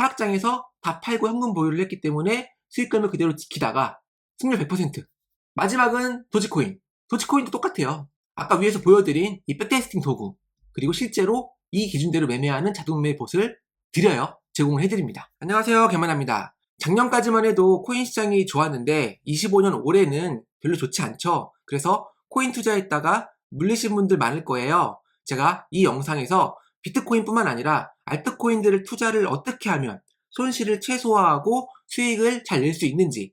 하락장에서 다 팔고 현금 보유를 했기 때문에 수익금을 그대로 지키다가 승률 100%. 마지막은 도지코인. 도지코인도 똑같아요. 아까 위에서 보여드린 이 백테스팅 도구, 그리고 실제로 이 기준대로 매매하는 자동매매 봇을 드려요. 제공을 해드립니다. 안녕하세요, 개만합니다. 작년까지만 해도 코인 시장이 좋았는데 25년 올해는 별로 좋지 않죠. 그래서 코인 투자했다가 물리신 분들 많을 거예요. 제가 이 영상에서 비트코인뿐만 아니라 알트코인들을 투자를 어떻게 하면 손실을 최소화하고 수익을 잘 낼 수 있는지,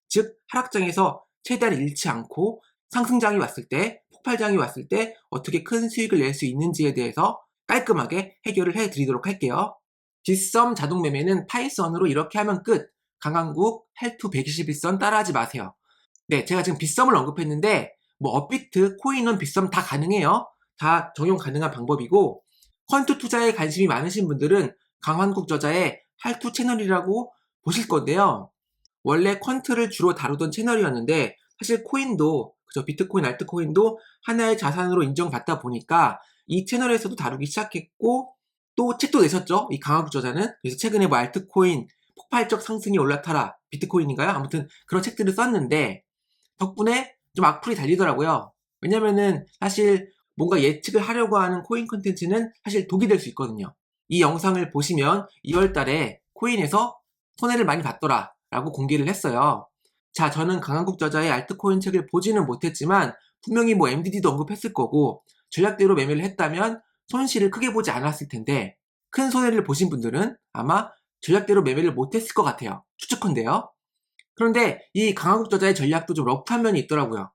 즉 하락장에서 최대한 잃지 않고 상승장이 왔을 때, 폭발장이 왔을 때 어떻게 큰 수익을 낼 수 있는지에 대해서 깔끔하게 해결을 해드리도록 할게요. 빗썸 자동매매는 파이썬으로 이렇게 하면 끝. 강한국 헬투 121선 따라하지 마세요. 네, 제가 지금 빗썸을 언급했는데 뭐 업비트, 코인원, 빗썸 다 가능해요. 다 적용 가능한 방법이고, 퀀트 투자에 관심이 많으신 분들은 강한국 저자의 할투 채널이라고 보실 건데요. 원래 퀀트를 주로 다루던 채널이었는데 사실 코인도, 그죠, 비트코인, 알트코인도 하나의 자산으로 인정받다 보니까 이 채널에서도 다루기 시작했고, 또 책도 내셨죠, 이 강한국 저자는. 그래서 최근에 뭐 알트코인 폭발적 상승이 올라타라, 비트코인인가요? 아무튼 그런 책들을 썼는데 덕분에 좀 악플이 달리더라고요. 왜냐면은 사실 뭔가 예측을 하려고 하는 코인 컨텐츠는 사실 독이 될 수 있거든요. 이 영상을 보시면 2월 달에 코인에서 손해를 많이 봤더라 라고 공개를 했어요. 자, 저는 강한국 저자의 알트코인 책을 보지는 못했지만 분명히 뭐 MDD도 언급했을 거고 전략대로 매매를 했다면 손실을 크게 보지 않았을 텐데, 큰 손해를 보신 분들은 아마 전략대로 매매를 못했을 것 같아요. 추측컨대요. 그런데 이 강한국 저자의 전략도 좀 러프한 면이 있더라고요.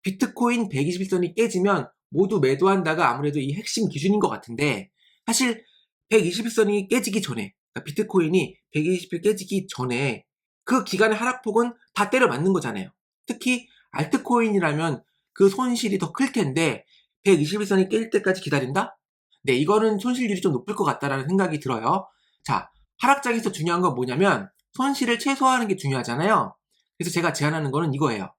비트코인 121선이 깨지면 모두 매도한다가 아무래도 이 핵심 기준인 것 같은데, 사실 121선이 깨지기 전에, 그러니까 비트코인이 120일 깨지기 전에 그 기간의 하락폭은 다 때려 맞는 거잖아요. 특히 알트코인이라면 그 손실이 더 클 텐데 121선이 깰 때까지 기다린다? 네, 이거는 손실률이 좀 높을 것 같다라는 생각이 들어요. 자, 하락장에서 중요한 건 뭐냐면 손실을 최소화하는 게 중요하잖아요. 그래서 제가 제안하는 거는 이거예요.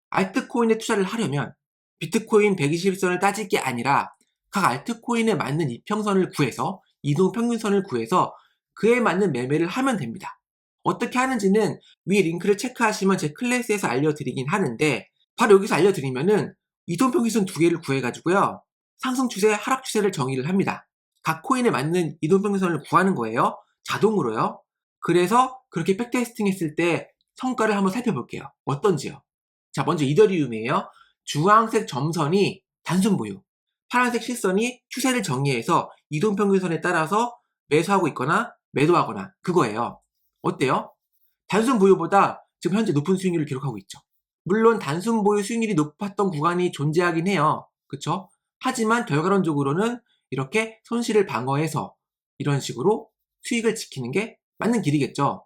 알트코인에 투자를 하려면 비트코인 121선을 따질 게 아니라 각 알트코인에 맞는 이평선을 구해서, 이동평균선을 구해서 그에 맞는 매매를 하면 됩니다. 어떻게 하는지는 위 링크를 체크하시면 제 클래스에서 알려드리긴 하는데, 바로 여기서 알려드리면은 이동평균선 두 개를 구해가지고요, 상승 추세, 하락 추세를 정의를 합니다. 각 코인에 맞는 이동평균선을 구하는 거예요. 자동으로요. 그래서 그렇게 백테스팅 했을 때 성과를 한번 살펴볼게요. 어떤지요. 자, 먼저 이더리움이에요. 주황색 점선이 단순 보유, 파란색 실선이 추세를 정의해서 이동평균선에 따라서 매수하고 있거나 매도하거나, 그거예요. 어때요? 단순 보유보다 지금 현재 높은 수익률을 기록하고 있죠. 물론 단순 보유 수익률이 높았던 구간이 존재하긴 해요. 그쵸? 하지만 결과론적으로는 이렇게 손실을 방어해서 이런 식으로 수익을 지키는 게 맞는 길이겠죠.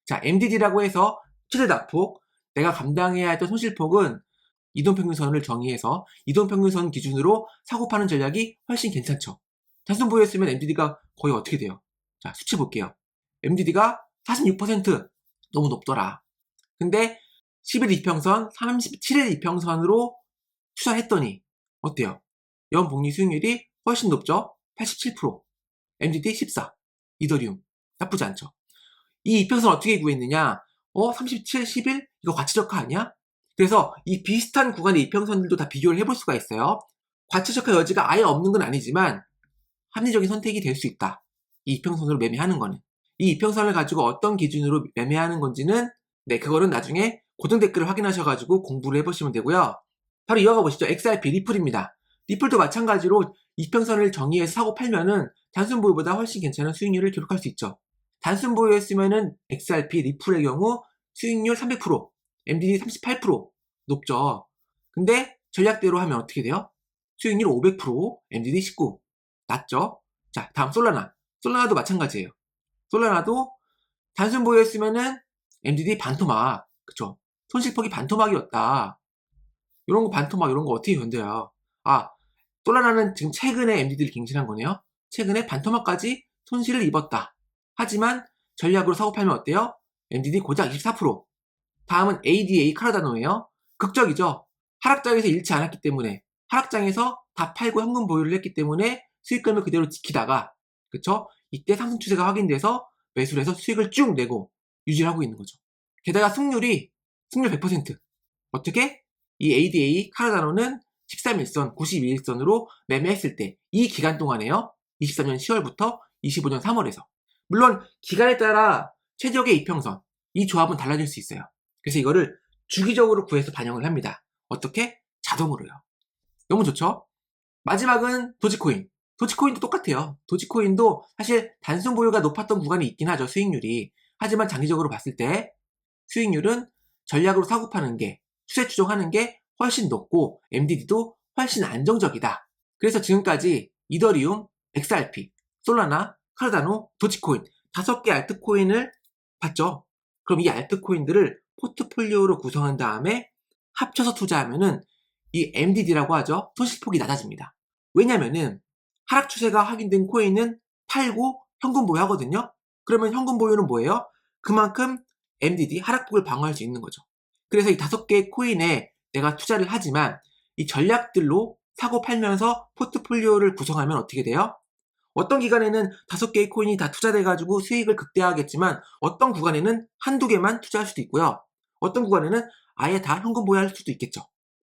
자, MDD라고 해서 최대 낙폭, 내가 감당해야 했던 손실폭은 이동평균선을 정의해서 이동평균선 기준으로 사고 파는 전략이 훨씬 괜찮죠. 단순 보유했으면 MDD가 거의 어떻게 돼요? 자, 수치 볼게요. MDD가 46%, 너무 높더라. 근데 10일 이평선, 37일 이평선으로 투자했더니 어때요? 연복리 수익률이 훨씬 높죠? 87%, MDD 14, 이더리움 나쁘지 않죠. 이 이평선 어떻게 구했느냐? 37, 11? 이거 과치적화 아니야? 그래서 이 비슷한 구간의 이평선들도 다 비교를 해볼 수가 있어요. 과치적화 여지가 아예 없는 건 아니지만 합리적인 선택이 될 수 있다. 이 이평선으로 매매하는 거는. 이 이평선을 가지고 어떤 기준으로 매매하는 건지는, 네, 그거는 나중에 고정 댓글을 확인하셔가지고 공부를 해보시면 되고요. 바로 이어가 보시죠. XRP 리플입니다. 리플도 마찬가지로 이평선을 정의해서 사고 팔면은 단순 보유보다 훨씬 괜찮은 수익률을 기록할 수 있죠. 단순 보유했으면은 XRP 리플의 경우 수익률 300%, MDD 38% 높죠. 근데 전략대로 하면 어떻게 돼요? 수익률 500%, MDD 19, 낮죠? 자, 다음 솔라나. 솔라나도 마찬가지예요. 솔라나도 단순 보유했으면은 MDD 반토막, 그쵸? 손실폭이 반토막이었다. 이런 거 반토막, 이런 거 어떻게 견뎌요? 아, 솔라나는 지금 최근에 MDD를 갱신한 거네요. 최근에 반토막까지 손실을 입었다. 하지만 전략으로 사고 팔면 어때요? MDD 고작 24%. 다음은 ADA 카르다노예요. 극적이죠. 하락장에서 잃지 않았기 때문에, 하락장에서 다 팔고 현금 보유를 했기 때문에 수익금을 그대로 지키다가, 그쵸? 이때 상승 추세가 확인돼서 매수를 해서 수익을 쭉 내고 유지를 하고 있는 거죠. 게다가 승률 100%. 어떻게? 이 ADA 카르다노는 13일선, 92일선으로 매매했을 때 이 기간 동안에요. 23년 10월부터 25년 3월에서. 물론 기간에 따라 최적의 이평선, 이 조합은 달라질 수 있어요. 그래서 이거를 주기적으로 구해서 반영을 합니다. 어떻게? 자동으로요. 너무 좋죠? 마지막은 도지코인. 도지코인도 똑같아요. 도지코인도 사실 단순 보유가 높았던 구간이 있긴 하죠. 수익률이. 하지만 장기적으로 봤을 때 수익률은 전략으로 사고 파는 게, 추세 추종하는 게 훨씬 높고 MDD도 훨씬 안정적이다. 그래서 지금까지 이더리움, XRP, 솔라나, 카르다노, 도지코인 5개 알트코인을 봤죠. 그럼 이 알트코인들을 포트폴리오로 구성한 다음에 합쳐서 투자하면은 이 MDD라고 하죠. 손실폭이 낮아집니다. 왜냐면은 하락 추세가 확인된 코인은 팔고 현금 보유하거든요. 그러면 현금 보유는 뭐예요? 그만큼 MDD 하락폭을 방어할 수 있는 거죠. 그래서 이 5개의 코인에 내가 투자를 하지만 이 전략들로 사고 팔면서 포트폴리오를 구성하면 어떻게 돼요? 어떤 기간에는 5개의 코인이 다 투자돼가지고 수익을 극대화하겠지만 어떤 구간에는 한두 개만 투자할 수도 있고요. 어떤 구간에는 아예 다 현금 보유할 수도 있겠죠.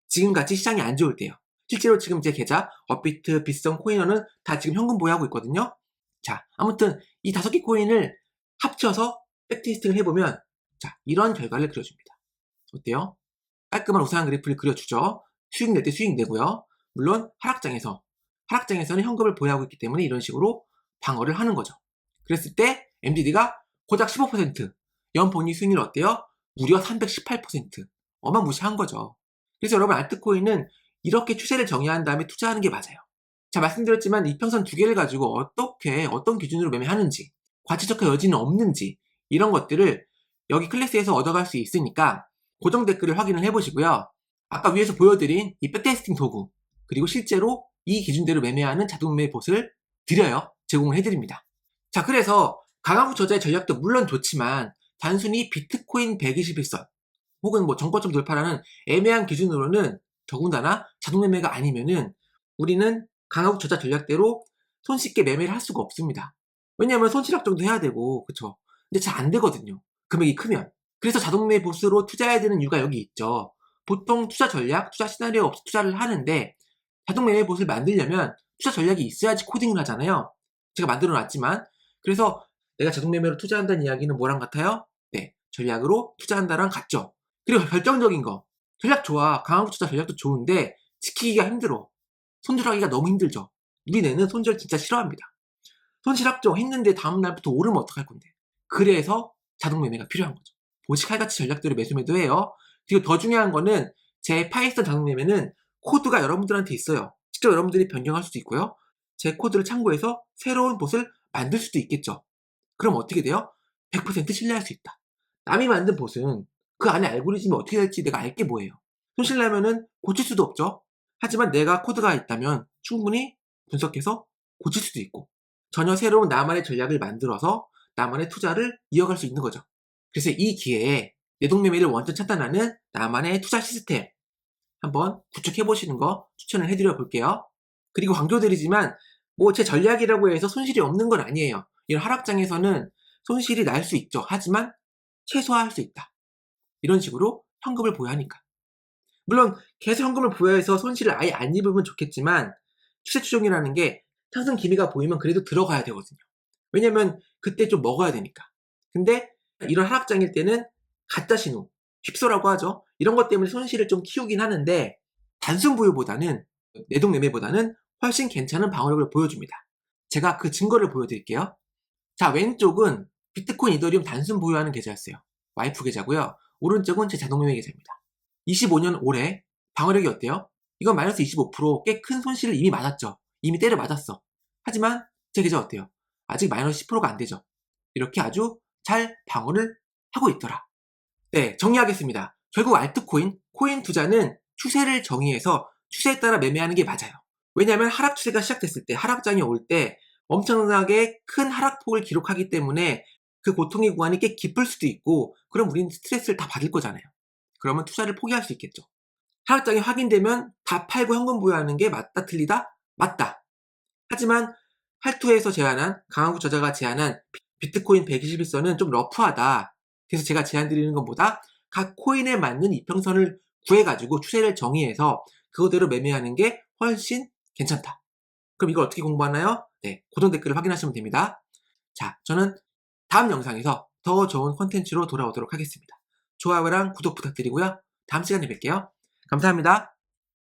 지금같이 시장이 안 좋을 때요. 실제로 지금 제 계좌 업비트, 빗성, 코인원은 다 지금 현금 보유하고 있거든요. 자, 아무튼 이 5개 코인을 합쳐서 백테스팅을 해보면 자, 이런 결과를 그려줍니다. 어때요? 깔끔한 우상한 그래프를 그려주죠. 수익 낼 때 수익 내고요. 물론 하락장에서는 현금을 보유하고 있기 때문에 이런 식으로 방어를 하는 거죠. 그랬을 때 MDD가 고작 15%, 연본위 수익률 어때요? 무려 318%. 어마무시한 거죠. 그래서 여러분 알트코인은 이렇게 추세를 정의한 다음에 투자하는 게 맞아요. 자, 말씀드렸지만 이평선 2개를 가지고 어떤 기준으로 매매하는지, 과치적화 여지는 없는지 이런 것들을 여기 클래스에서 얻어갈 수 있으니까 고정 댓글을 확인을 해보시고요. 아까 위에서 보여드린 이 백테스팅 도구 그리고 실제로 이 기준대로 매매하는 자동매매 봇을 제공을 해드립니다. 자, 그래서 강한구 저자의 전략도 물론 좋지만 단순히 비트코인 121선 혹은 뭐 정고점 돌파라는 애매한 기준으로는 더군다나 자동매매가 아니면은 우리는 강한구 저자 전략대로 손쉽게 매매를 할 수가 없습니다. 왜냐하면 손실확정도 해야 되고 그쵸? 근데 잘 안 되거든요. 금액이 크면. 그래서 자동매매 봇으로 투자해야 되는 이유가 여기 있죠. 보통 투자 전략, 투자 시나리오 없이 투자를 하는데 자동매매 봇을 만들려면 투자 전략이 있어야지 코딩을 하잖아요. 제가 만들어 놨지만 그래서 내가 자동매매로 투자한다는 이야기는 뭐랑 같아요? 네, 전략으로 투자한다랑 같죠. 그리고 결정적인 거 전략 좋아. 강한구 투자 전략도 좋은데 지키기가 힘들어. 손절하기가 너무 힘들죠. 우리네는 손절 진짜 싫어합니다. 손실 확정했는데 다음날부터 오르면 어떡할 건데. 그래서 자동매매가 필요한 거죠. 보시칼같이 전략대로 매수매도해요. 그리고 더 중요한 거는 제 파이썬 자동매매는 코드가 여러분들한테 있어요. 직접 여러분들이 변경할 수도 있고요. 제 코드를 참고해서 새로운 봇을 만들 수도 있겠죠. 그럼 어떻게 돼요? 100% 신뢰할 수 있다. 남이 만든 봇은 그 안에 알고리즘이 어떻게 될지 내가 알 게 뭐예요. 손실나면은 고칠 수도 없죠. 하지만 내가 코드가 있다면 충분히 분석해서 고칠 수도 있고 전혀 새로운 나만의 전략을 만들어서 나만의 투자를 이어갈 수 있는 거죠. 그래서 이 기회에 내동매매를 원천 차단하는 나만의 투자 시스템 한번 구축해 보시는 거 추천을 해드려 볼게요. 그리고 강조드리지만 뭐 제 전략이라고 해서 손실이 없는 건 아니에요. 이런 하락장에서는 손실이 날 수 있죠. 하지만 최소화할 수 있다. 이런 식으로 현금을 보유하니까. 물론 계속 현금을 보유해서 손실을 아예 안 입으면 좋겠지만 추세 추종이라는 게 상승 기미가 보이면 그래도 들어가야 되거든요. 왜냐면 그때 좀 먹어야 되니까. 근데 이런 하락장일 때는 가짜 신호, 휩소라고 하죠. 이런 것 때문에 손실을 좀 키우긴 하는데 단순 보유보다는 내동매매보다는 훨씬 괜찮은 방어력을 보여줍니다. 제가 그 증거를 보여드릴게요. 자, 왼쪽은 비트코인 이더리움 단순 보유하는 계좌였어요. 와이프 계좌고요. 오른쪽은 제 자동매매 계좌입니다. 25년 올해 방어력이 어때요? 이건 마이너스 25%, 꽤 큰 손실을 이미 맞았죠. 이미 때려 맞았어. 하지만 제 계좌 어때요? 아직 마이너스 10%가 안 되죠. 이렇게 아주 잘 방어를 하고 있더라. 네, 정리하겠습니다. 결국 알트코인, 코인 투자는 추세를 정의해서 추세에 따라 매매하는 게 맞아요. 왜냐하면 하락 추세가 시작됐을 때, 하락장이 올 때 엄청나게 큰 하락폭을 기록하기 때문에 그 고통의 구간이 꽤 깊을 수도 있고 그럼 우리는 스트레스를 다 받을 거잖아요. 그러면 투자를 포기할 수 있겠죠. 하락장이 확인되면 다 팔고 현금 보유하는 게 맞다 틀리다? 맞다. 하지만 할투에서 제안한 강한구 저자가 제안한 비트코인 121선은 좀 러프하다. 그래서 제가 제안드리는 것보다 각 코인에 맞는 이평선을 구해가지고 추세를 정의해서 그거대로 매매하는 게 훨씬 괜찮다. 그럼 이걸 어떻게 공부하나요? 네, 고정 댓글을 확인하시면 됩니다. 자, 저는 다음 영상에서 더 좋은 콘텐츠로 돌아오도록 하겠습니다. 좋아요랑 구독 부탁드리고요. 다음 시간에 뵐게요. 감사합니다.